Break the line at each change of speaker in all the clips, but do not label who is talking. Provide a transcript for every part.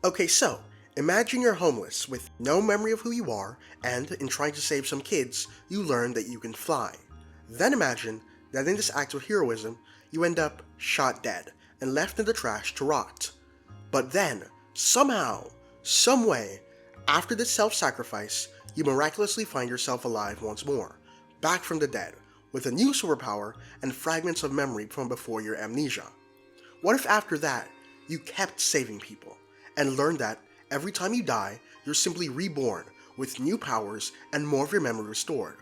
Okay, so imagine you're homeless with no memory of who you are, and in trying to save some kids, you learn that you can fly. Then imagine that in this act of heroism, you end up shot dead and left in the trash to rot. But then, somehow, some way, after this self-sacrifice, you miraculously find yourself alive once more, back from the dead, with a new superpower and fragments of memory from before your amnesia. What if after that, you kept saving people, and learned that every time you die, you're simply reborn, with new powers and more of your memory restored?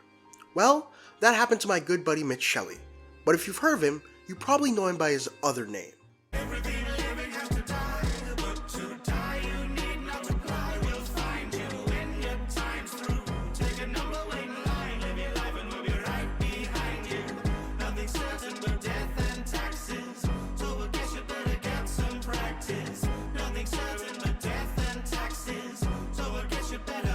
Well, that happened to my good buddy Mitch Shelley, but if you've heard of him, you probably know him by his other name.
Everything living has to die, but to die you need not apply. We'll find you when your time's through. Take a number, wait in line, live your life and we'll be right behind you. Nothing's certain but death and taxes, so I guess you better get some practice. Nothing's certain but death and taxes, so I guess you better.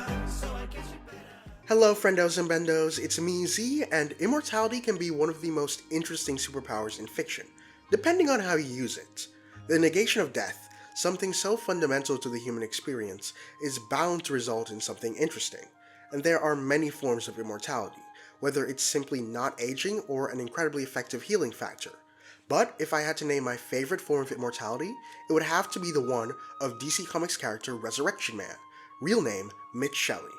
Hello friendos and bendos, it's me Z, and immortality can be one of the most interesting superpowers in fiction, depending on how you use it. The negation of death, something so fundamental to the human experience, is bound to result in something interesting, and there are many forms of immortality, whether it's simply not aging or an incredibly effective healing factor. But if I had to name my favorite form of immortality, it would have to be the one of DC Comics character Resurrection Man, real name Mitch Shelley.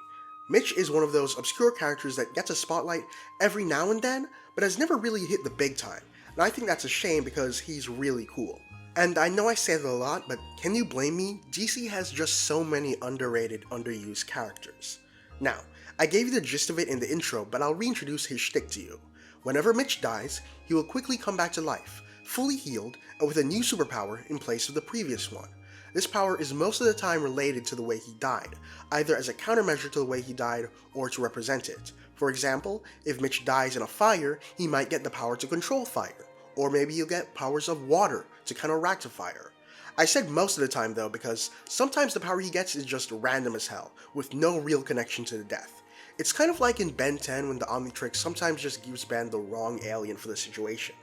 Mitch is one of those obscure characters that gets a spotlight every now and then, but has never really hit the big time, and I think that's a shame because he's really cool. And I know I say that a lot, but can you blame me? DC has just so many underrated, underused characters. Now, I gave you the gist of it in the intro, but I'll reintroduce his shtick to you. Whenever Mitch dies, he will quickly come back to life, fully healed, and with a new superpower in place of the previous one. This power is most of the time related to the way he died, either as a countermeasure to the way he died or to represent it. For example, if Mitch dies in a fire, he might get the power to control fire, or maybe he'll get powers of water to counteract a fire. I said most of the time though because sometimes the power he gets is just random as hell, with no real connection to the death. It's kind of like in Ben 10 when the Omnitrix sometimes just gives Ben the wrong alien for the situation.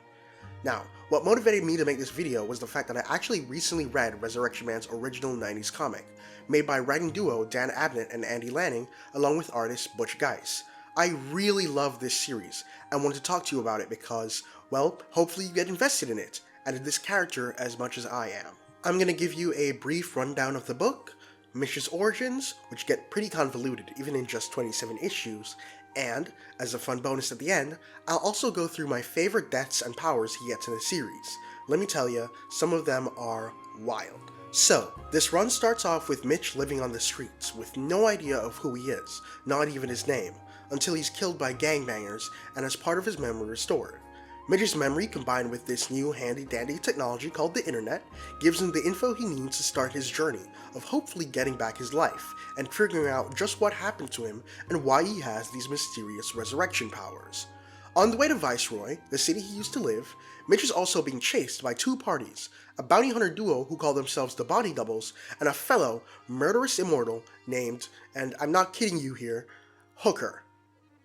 Now, what motivated me to make this video was the fact that I actually recently read Resurrection Man's original 90s comic, made by writing duo Dan Abnett and Andy Lanning, along with artist Butch Guice. I really love this series, and want to talk to you about it because, well, hopefully you get invested in it, and in this character as much as I am. I'm going to give you a brief rundown of the book, Mitch's origins, which get pretty convoluted even in just 27 issues, and, as a fun bonus at the end, I'll also go through my favorite deaths and powers he gets in the series. Let me tell you, some of them are wild. So, this run starts off with Mitch living on the streets, with no idea of who he is, not even his name, until he's killed by gangbangers and has part of his memory restored. Mitch's memory, combined with this new handy-dandy technology called the internet, gives him the info he needs to start his journey of hopefully getting back his life, and figuring out just what happened to him and why he has these mysterious resurrection powers. On the way to Viceroy, the city he used to live, Mitch is also being chased by two parties, a bounty hunter duo who call themselves the Body Doubles, and a fellow, murderous immortal named, and I'm not kidding you here, Hooker.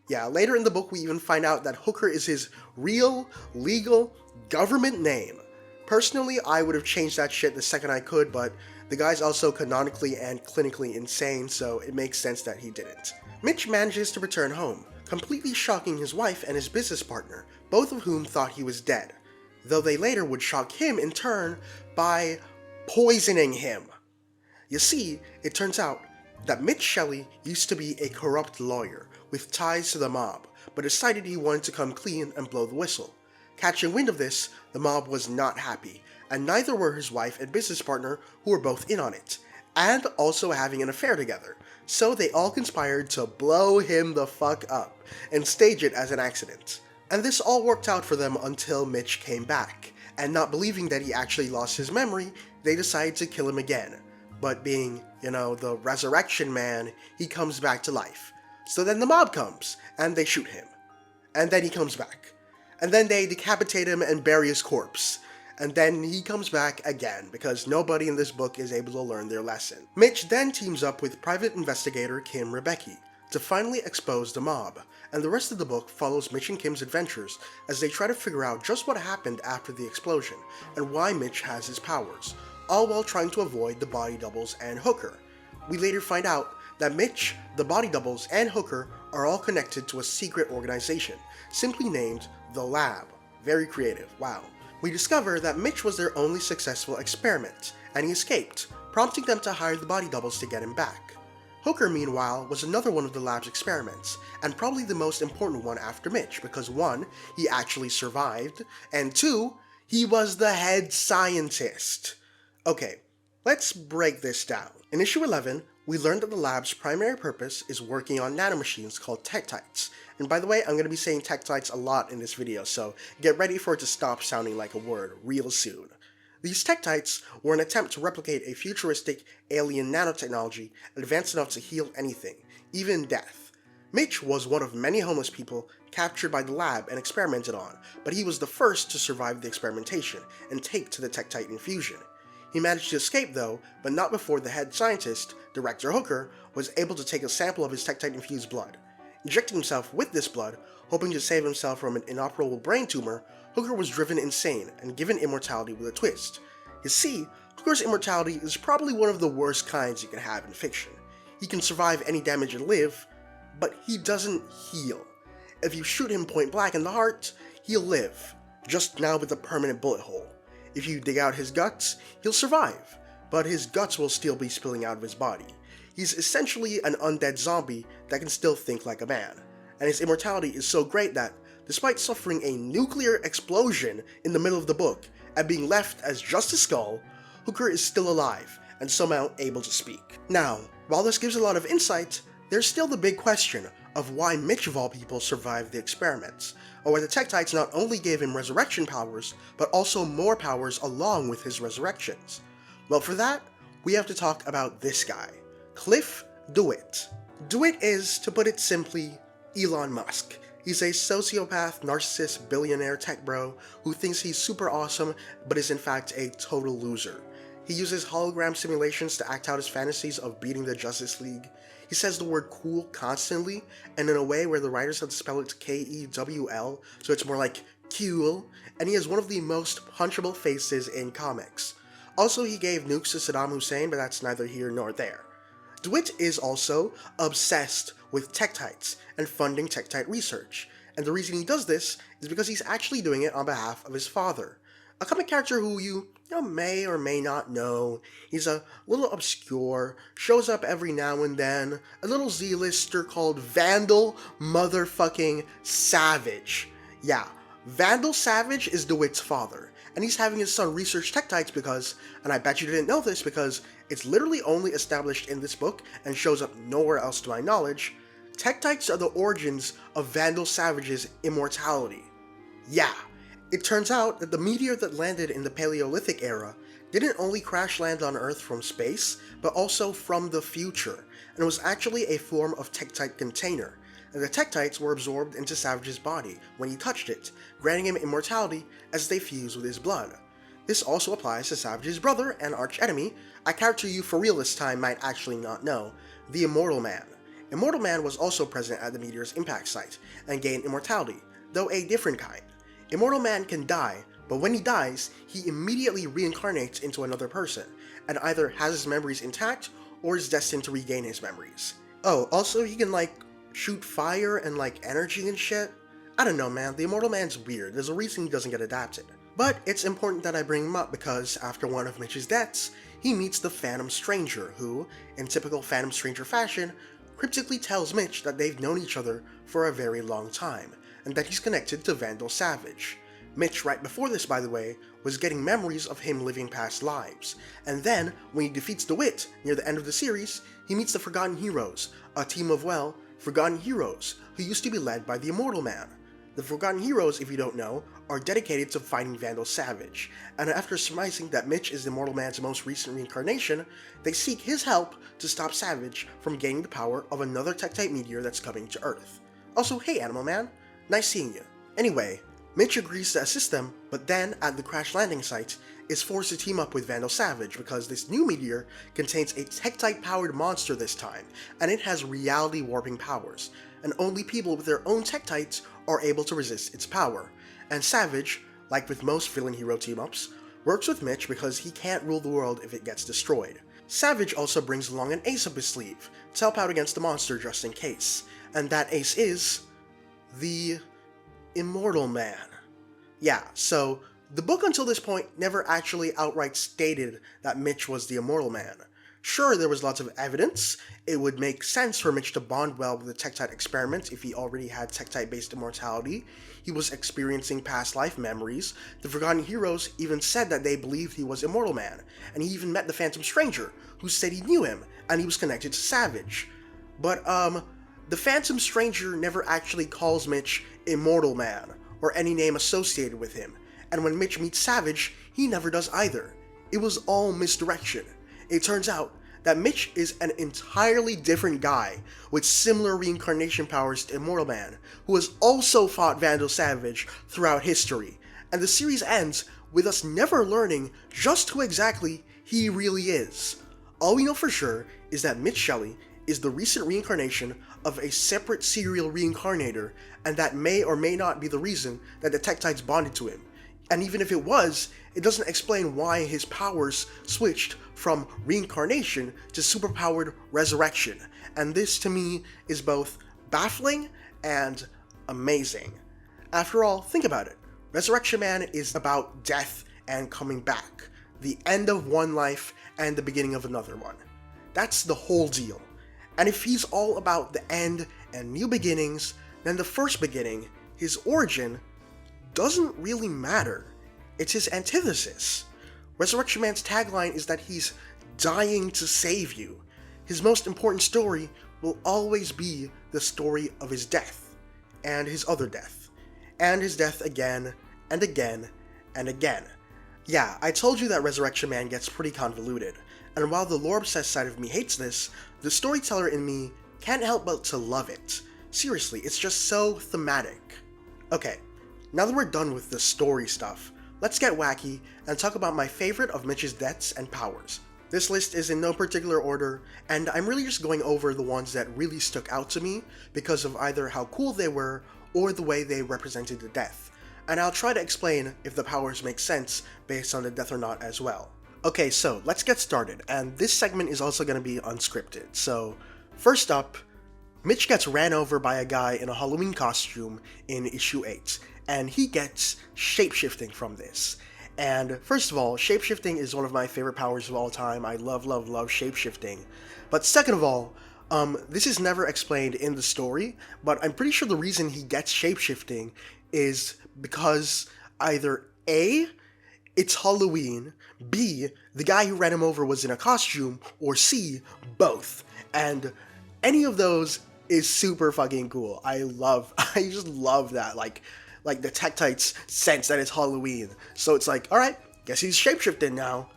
Yeah, later in the book we even find out that Hooker is his real, legal, government name. Personally, I would have changed that shit the second I could, but the guy's also canonically and clinically insane, so it makes sense that he didn't. Mitch manages to return home, completely shocking his wife and his business partner, both of whom thought he was dead, though they later would shock him in turn by poisoning him. You see, it turns out that Mitch Shelley used to be a corrupt lawyer with ties to the mob, but decided he wanted to come clean and blow the whistle. Catching wind of this, the mob was not happy, and neither were his wife and business partner, who were both in on it, and also having an affair together, so they all conspired to blow him the fuck up, and stage it as an accident. And this all worked out for them until Mitch came back, and not believing that he actually lost his memory, they decided to kill him again. But being, the Resurrection Man, he comes back to life. So then the mob comes, and they shoot him. And then he comes back. And then they decapitate him and bury his corpse. And then he comes back again, because nobody in this book is able to learn their lesson. Mitch then teams up with private investigator Kim Rebecki to finally expose the mob, and the rest of the book follows Mitch and Kim's adventures as they try to figure out just what happened after the explosion, and why Mitch has his powers, all while trying to avoid the body doubles and Hooker. We later find out that Mitch, the body doubles, and Hooker are all connected to a secret organization, simply named The Lab. Very creative, wow. We discover that Mitch was their only successful experiment, and he escaped, prompting them to hire the body doubles to get him back. Hooker, meanwhile, was another one of the lab's experiments, and probably the most important one after Mitch, because 1, he actually survived, and 2, he was the head scientist. Okay, let's break this down. In issue 11, we learned that the lab's primary purpose is working on nanomachines called tektites. And by the way, I'm going to be saying tektites a lot in this video, so get ready for it to stop sounding like a word real soon. These tektites were an attempt to replicate a futuristic alien nanotechnology advanced enough to heal anything, even death. Mitch was one of many homeless people captured by the lab and experimented on, but he was the first to survive the experimentation and take to the tektite infusion. He managed to escape though, but not before the head scientist, Director Hooker, was able to take a sample of his tektite-infused blood. Injecting himself with this blood, hoping to save himself from an inoperable brain tumor, Hooker was driven insane and given immortality with a twist. You see, Hooker's immortality is probably one of the worst kinds you can have in fiction. He can survive any damage and live, but he doesn't heal. If you shoot him point blank in the heart, he'll live, just now with a permanent bullet hole. If you dig out his guts, he'll survive, but his guts will still be spilling out of his body. He's essentially an undead zombie that can still think like a man, and his immortality is so great that, despite suffering a nuclear explosion in the middle of the book and being left as just a skull, Hooker is still alive and somehow able to speak. Now, while this gives a lot of insight, there's still the big question of why Mitch of all people survived the experiments, or why the tektites not only gave him resurrection powers, but also more powers along with his resurrections. Well, for that, we have to talk about this guy, Cliff DeWitt. DeWitt is, to put it simply, Elon Musk. He's a sociopath, narcissist, billionaire tech bro who thinks he's super awesome, but is in fact a total loser. He uses hologram simulations to act out his fantasies of beating the Justice League. He says the word cool constantly, and in a way where the writers have to spell it K-E-W-L, so it's more like cool, and he has one of the most punchable faces in comics. Also, he gave nukes to Saddam Hussein, but that's neither here nor there. DeWitt is also obsessed with tektites and funding tektite research, and the reason he does this is because he's actually doing it on behalf of his father, a comic character who you may or may not know. He's a little obscure, shows up every now and then, a little Z-lister called Vandal motherfucking Savage. Yeah, Vandal Savage is DeWitt's father, and he's having his son research tektites because, and I bet you didn't know this because it's literally only established in this book and shows up nowhere else to my knowledge, tektites are the origins of Vandal Savage's immortality. Yeah. It turns out that the meteor that landed in the Paleolithic era didn't only crash land on Earth from space, but also from the future, and was actually a form of tektite container, and the tektites were absorbed into Savage's body when he touched it, granting him immortality as they fused with his blood. This also applies to Savage's brother and archenemy, a character you for real this time might actually not know, the Immortal Man. Immortal Man was also present at the meteor's impact site, and gained immortality, though a different kind. Immortal Man can die, but when he dies, he immediately reincarnates into another person, and either has his memories intact, or is destined to regain his memories. Oh, also he can shoot fire and energy and shit? I don't know man, the Immortal Man's weird, there's a reason he doesn't get adapted. But it's important that I bring him up because after one of Mitch's deaths, he meets the Phantom Stranger who, in typical Phantom Stranger fashion, cryptically tells Mitch that they've known each other for a very long time, and that he's connected to Vandal Savage. Mitch, right before this by the way, was getting memories of him living past lives, and then, when he defeats DeWitt near the end of the series, he meets the Forgotten Heroes, a team of, Forgotten Heroes, who used to be led by the Immortal Man. The Forgotten Heroes, if you don't know, are dedicated to fighting Vandal Savage, and after surmising that Mitch is the Immortal Man's most recent reincarnation, they seek his help to stop Savage from gaining the power of another tektite meteor that's coming to Earth. Also, hey Animal Man, nice seeing you. Anyway, Mitch agrees to assist them, but then, at the crash landing site, is forced to team up with Vandal Savage because this new meteor contains a tektite-powered monster this time, and it has reality warping powers, and only people with their own tektites are able to resist its power. And Savage, like with most villain hero team-ups, works with Mitch because he can't rule the world if it gets destroyed. Savage also brings along an ace up his sleeve to help out against the monster just in case, and that ace is the Immortal Man. Yeah, so the book until this point never actually outright stated that Mitch was the Immortal Man. Sure, there was lots of evidence. It would make sense for Mitch to bond well with the Tektite experiment if he already had Tektite-based immortality. He was experiencing past life memories. The Forgotten Heroes even said that they believed he was Immortal Man, and he even met the Phantom Stranger, who said he knew him, and he was connected to Savage. But, the Phantom Stranger never actually calls Mitch Immortal Man, or any name associated with him, and when Mitch meets Savage, he never does either. It was all misdirection. It turns out that Mitch is an entirely different guy with similar reincarnation powers to Immortal Man, who has also fought Vandal Savage throughout history, and the series ends with us never learning just who exactly he really is. All we know for sure is that Mitch Shelley is the recent reincarnation of a separate serial reincarnator, and that may or may not be the reason that the Tektites bonded to him. And even if it was, it doesn't explain why his powers switched from reincarnation to superpowered resurrection. And this, to me, is both baffling and amazing. After all, think about it. Resurrection Man is about death and coming back. The end of one life and the beginning of another one. That's the whole deal. And if he's all about the end and new beginnings, then the first beginning, his origin, doesn't really matter. It's his antithesis. Resurrection Man's tagline is that he's dying to save you. His most important story will always be the story of his death, and his other death, and his death again, and again, and again. Yeah, I told you that Resurrection Man gets pretty convoluted, and while the lore-obsessed side of me hates this, the storyteller in me can't help but to love it. Seriously, it's just so thematic. Okay, now that we're done with the story stuff, let's get wacky and talk about my favorite of Mitch's deaths and powers. This list is in no particular order, and I'm really just going over the ones that really stuck out to me because of either how cool they were or the way they represented the death. And I'll try to explain if the powers make sense based on the death or not as well. Okay, so let's get started, and this segment is also going to be unscripted. So, first up, Mitch gets ran over by a guy in a Halloween costume in issue 8, and he gets shapeshifting from this. And first of all, shapeshifting is one of my favorite powers of all time. I love shapeshifting. But second of all, this is never explained in the story, but I'm pretty sure the reason he gets shapeshifting is because either A, it's Halloween, B, the guy who ran him over was in a costume, or C, both. And any of those is super fucking cool. I just love that. Like the Tektites sense that it's Halloween. So it's like, alright, guess he's shapeshifting now.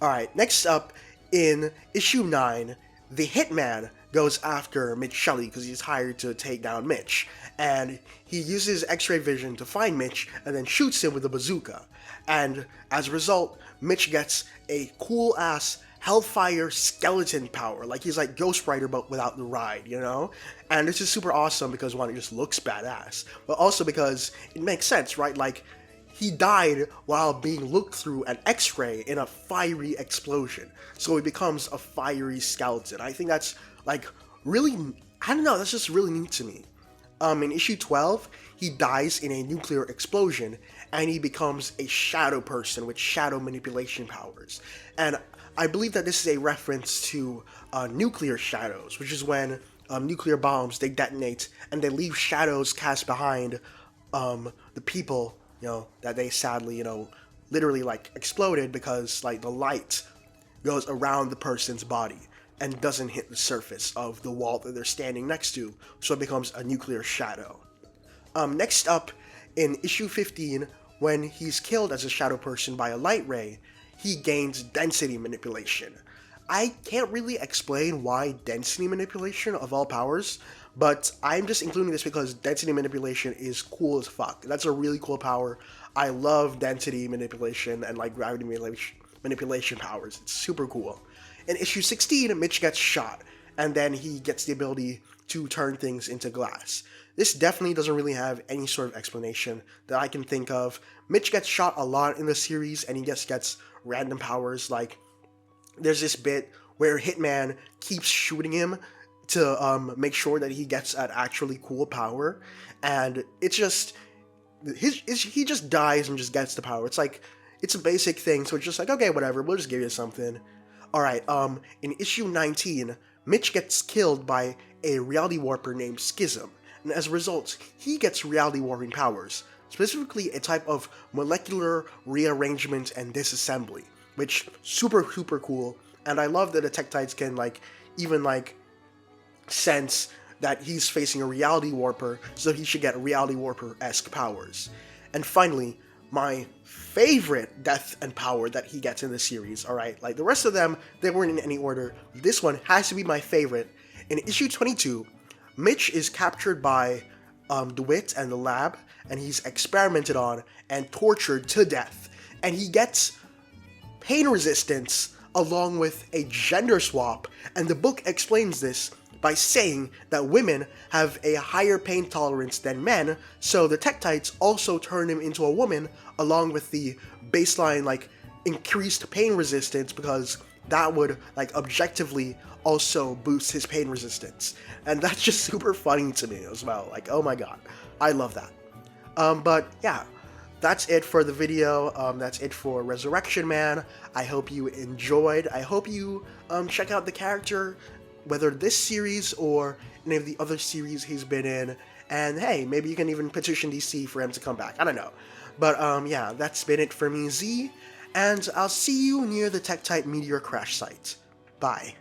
Alright, next up, in issue 9, the Hitman goes after Mitch Shelley because he's hired to take down Mitch. And he uses X-ray vision to find Mitch and then shoots him with a bazooka. And as a result, Mitch gets a cool-ass Hellfire skeleton power. Like he's like Ghost Rider but without the ride, you know? And this is super awesome because one, it just looks badass. But also because it makes sense, right? Like, he died while being looked through an X-ray in a fiery explosion. So he becomes a fiery skeleton. I think that's, like, really, I don't know, that's just really neat to me. In issue 12, he dies in a nuclear explosion, and he becomes a shadow person with shadow manipulation powers. And I believe that this is a reference to nuclear shadows, which is when nuclear bombs, they detonate, and they leave shadows cast behind the people, you know, that they sadly, you know, literally, like, exploded because, like, the light goes around the person's body and doesn't hit the surface of the wall that they're standing next to, so it becomes a nuclear shadow. Next up, in issue 15, when he's killed as a shadow person by a light ray, he gains density manipulation. I can't really explain why density manipulation of all powers, but I'm just including this because density manipulation is cool as fuck. That's a really cool power. I love density manipulation and like gravity manipulation powers. It's super cool. In issue 16, Mitch gets shot, and then he gets the ability to turn things into glass. This definitely doesn't really have any sort of explanation that I can think of. Mitch gets shot a lot in the series, and he just gets random powers. Like, there's this bit where Hitman keeps shooting him to make sure that he gets an actually cool power, and it's just he just dies and just gets the power. It's like it's a basic thing, so it's just like, okay, whatever, we'll just give you something. All right, in issue 19, Mitch gets killed by a reality warper named Schism, and as a result, he gets reality warping powers, specifically a type of molecular rearrangement and disassembly, which super super cool. And I love that the Tektites can even sense that he's facing a reality warper, so he should get reality warper-esque powers. And finally, my favorite death and power that he gets in the series, alright? Like, the rest of them, they weren't in any order. This one has to be my favorite. In issue 22, Mitch is captured by DeWitt and the lab, and he's experimented on and tortured to death. And he gets pain resistance along with a gender swap, and the book explains this by saying that women have a higher pain tolerance than men, so the Tektites also turn him into a woman along with the baseline increased pain resistance, because that would objectively also boost his pain resistance. And that's just super funny to me as well. Like, oh my god, I love that. But yeah, that's it for the video. That's it for Resurrection Man. I hope you enjoyed. I hope you check out the character, whether this series or any of the other series he's been in. And hey, maybe you can even petition DC for him to come back. I don't know. But yeah, that's been it for me, Z. And I'll see you near the Tektite meteor crash site. Bye.